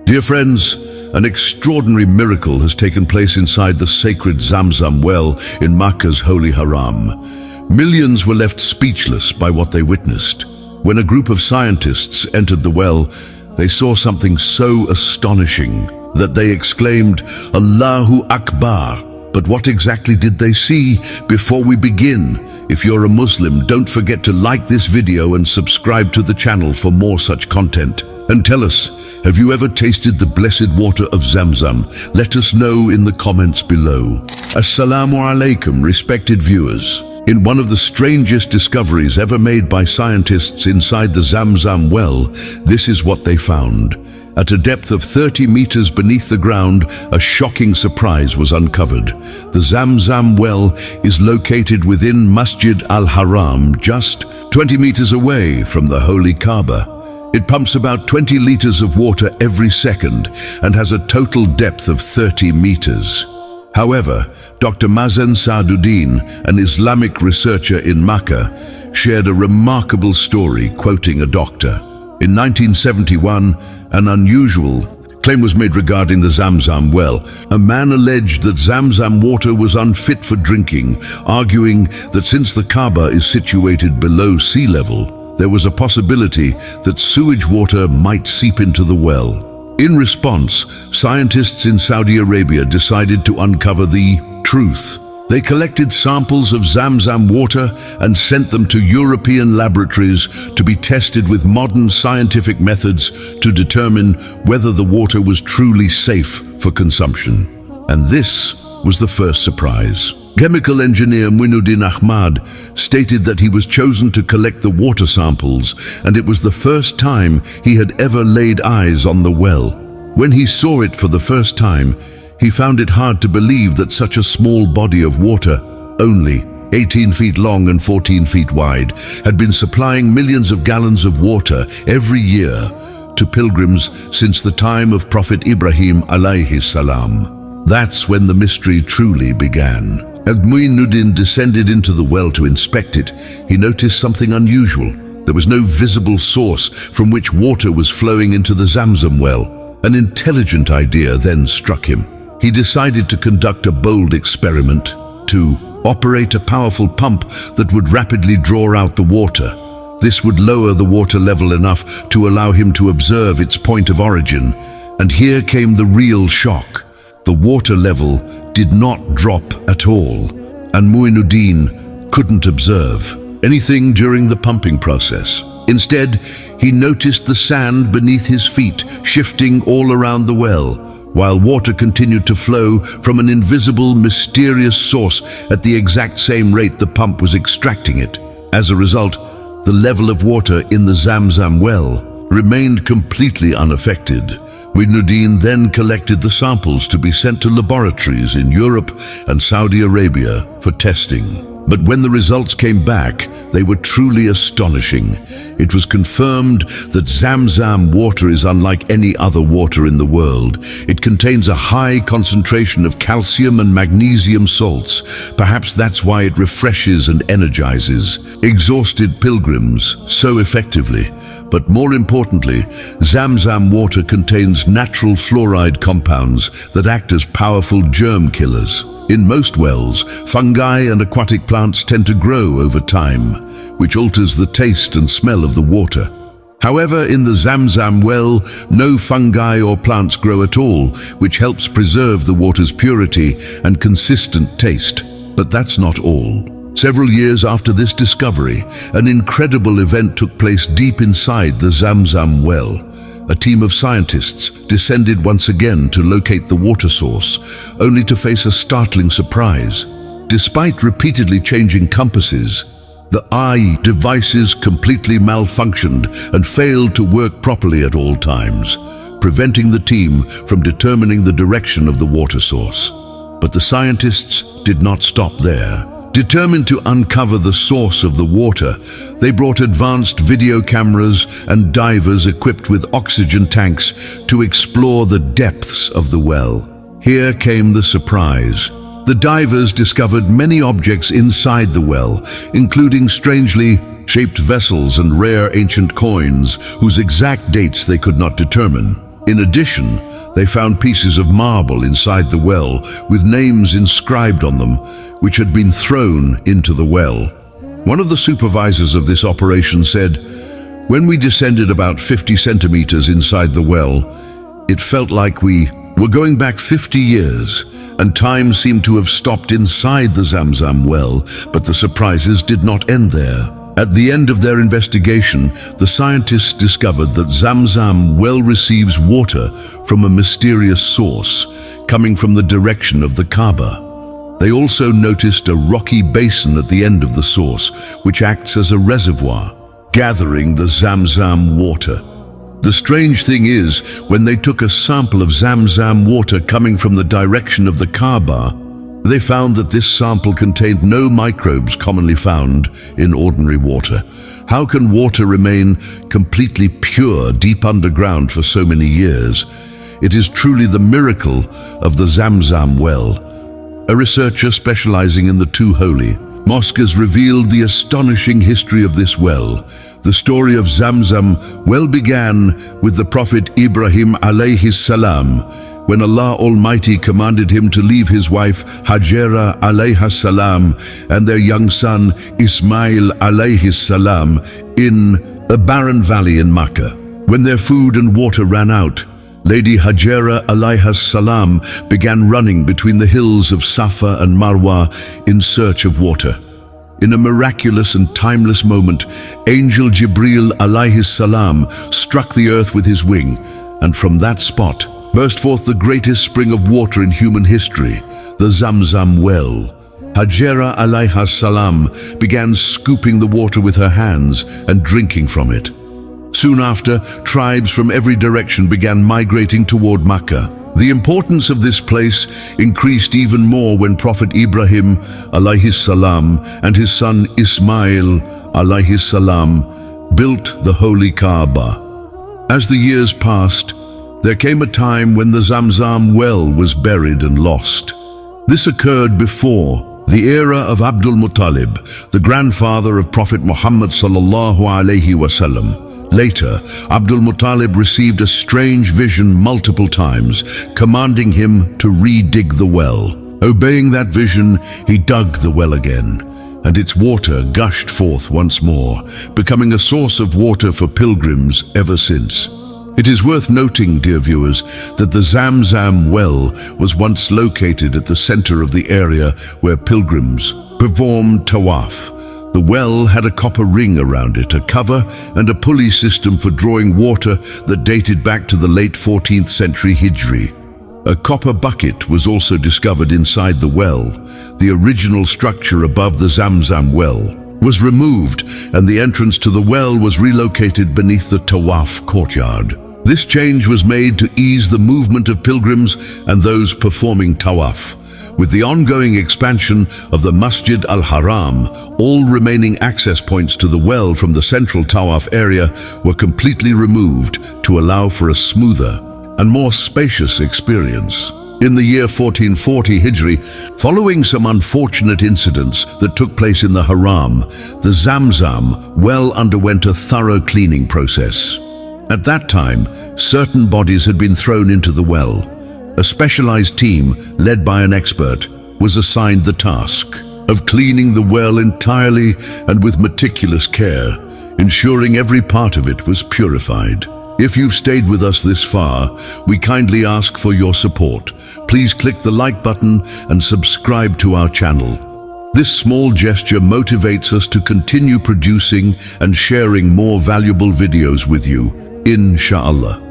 Dear friends, an extraordinary miracle has taken place inside the sacred Zamzam well in Makkah's Holy Haram. Millions were left speechless by what they witnessed. When a group of scientists entered the well, they saw something so astonishing that they exclaimed, "Allahu Akbar." But what exactly did they see? Before we begin, if you're a Muslim, don't forget to like this video and subscribe to the channel for more such content. And tell us, have you ever tasted the blessed water of Zamzam? Let us know in the comments below. Assalamu alaikum, respected viewers. In one of the strangest discoveries ever made by scientists inside the Zamzam well, this is what they found. At a depth of 30 meters beneath the ground, a shocking surprise was uncovered. The Zamzam well is located within Masjid al-Haram, just 20 meters away from the Holy Kaaba. It pumps about 20 liters of water every second and has a total depth of 30 meters. However, Dr. Mazen Saaduddin, an Islamic researcher in Makkah, shared a remarkable story quoting a doctor. In 1971, an unusual claim was made regarding the Zamzam well. A man alleged that Zamzam water was unfit for drinking, arguing that since the Kaaba is situated below sea level, there was a possibility that sewage water might seep into the well. In response, scientists in Saudi Arabia decided to uncover the truth. They collected samples of Zamzam water and sent them to European laboratories to be tested with modern scientific methods to determine whether the water was truly safe for consumption. And this was the first surprise. Chemical engineer Muinuddin Ahmad stated that he was chosen to collect the water samples, and it was the first time he had ever laid eyes on the well. When he saw it for the first time, he found it hard to believe that such a small body of water, only 18 feet long and 14 feet wide, had been supplying millions of gallons of water every year to pilgrims since the time of Prophet Ibrahim alayhi salam. That's when the mystery truly began. As Muinuddin descended into the well to inspect it, he noticed something unusual. There was no visible source from which water was flowing into the Zamzam well. An intelligent idea then struck him. He decided to conduct a bold experiment, to operate a powerful pump that would rapidly draw out the water. This would lower the water level enough to allow him to observe its point of origin. And here came the real shock. The water level did not drop at all, and Muinuddin couldn't observe anything during the pumping process. Instead, he noticed the sand beneath his feet shifting all around the well, while water continued to flow from an invisible, mysterious source at the exact same rate the pump was extracting it. As a result, the level of water in the Zamzam well remained completely unaffected. Muinuddin then collected the samples to be sent to laboratories in Europe and Saudi Arabia for testing. But when the results came back, they were truly astonishing. It was confirmed that Zamzam water is unlike any other water in the world. It contains a high concentration of calcium and magnesium salts. Perhaps that's why it refreshes and energizes exhausted pilgrims so effectively. But more importantly, Zamzam water contains natural fluoride compounds that act as powerful germ killers. In most wells, fungi and aquatic plants tend to grow over time, which alters the taste and smell of the water. However, in the Zamzam well, no fungi or plants grow at all, which helps preserve the water's purity and consistent taste. But that's not all. Several years after this discovery, an incredible event took place deep inside the Zamzam well. A team of scientists descended once again to locate the water source, only to face a startling surprise. Despite repeatedly changing compasses, the eye devices completely malfunctioned and failed to work properly at all times, preventing the team from determining the direction of the water source. But the scientists did not stop there. Determined to uncover the source of the water, they brought advanced video cameras and divers equipped with oxygen tanks to explore the depths of the well. Here came the surprise. The divers discovered many objects inside the well, including strangely shaped vessels and rare ancient coins whose exact dates they could not determine. In addition, they found pieces of marble inside the well with names inscribed on them, which had been thrown into the well. One of the supervisors of this operation said, "When we descended about 50 centimeters inside the well, it felt like we were going back 50 years, and time seemed to have stopped inside the Zamzam well, but the surprises did not end there." At the end of their investigation, the scientists discovered that Zamzam well receives water from a mysterious source, coming from the direction of the Kaaba. They also noticed a rocky basin at the end of the source, which acts as a reservoir, gathering the Zamzam water. The strange thing is, when they took a sample of Zamzam water coming from the direction of the Kaaba, they found that this sample contained no microbes commonly found in ordinary water. How can water remain completely pure deep underground for so many years? It is truly the miracle of the Zamzam well. A researcher specializing in the two holy mosques has revealed the astonishing history of this well. The story of Zamzam well began with the Prophet Ibrahim alayhi salam, when Allah Almighty commanded him to leave his wife Hajara alayhi salam and their young son Ismail alayhi salam in a barren valley in Makkah. When their food and water ran out, Lady Hajara alayhi salam began running between the hills of Safa and Marwa in search of water. In a miraculous and timeless moment, Angel Jibril alayhi salam struck the earth with his wing, and from that spot burst forth the greatest spring of water in human history, the Zamzam well. Hajara alayhi salam began scooping the water with her hands and drinking from it. Soon after, tribes from every direction began migrating toward Makkah. The importance of this place increased even more when Prophet Ibrahim alayhi salam and his son Ismail alayhi salam built the Holy Kaaba. As the years passed, there came a time when the Zamzam well was buried and lost. This occurred before the era of Abdul Muttalib, the grandfather of Prophet Muhammad sallallahu alaihi wasallam. Later, Abdul Muttalib received a strange vision multiple times, commanding him to re-dig the well. Obeying that vision, he dug the well again, and its water gushed forth once more, becoming a source of water for pilgrims ever since. It is worth noting, dear viewers, that the Zamzam well was once located at the center of the area where pilgrims performed tawaf. The well had a copper ring around it, a cover and a pulley system for drawing water that dated back to the late 14th century Hijri. A copper bucket was also discovered inside the well. The original structure above the Zamzam well was removed, and the entrance to the well was relocated beneath the Tawaf courtyard. This change was made to ease the movement of pilgrims and those performing Tawaf. With the ongoing expansion of the Masjid al-Haram, all remaining access points to the well from the central Tawaf area were completely removed to allow for a smoother and more spacious experience. In the year 1440 Hijri, following some unfortunate incidents that took place in the Haram, the Zamzam well underwent a thorough cleaning process. At that time, certain bodies had been thrown into the well. A specialized team, led by an expert, was assigned the task of cleaning the well entirely and with meticulous care, ensuring every part of it was purified. If you've stayed with us this far, we kindly ask for your support. Please click the like button and subscribe to our channel. This small gesture motivates us to continue producing and sharing more valuable videos with you, inshallah.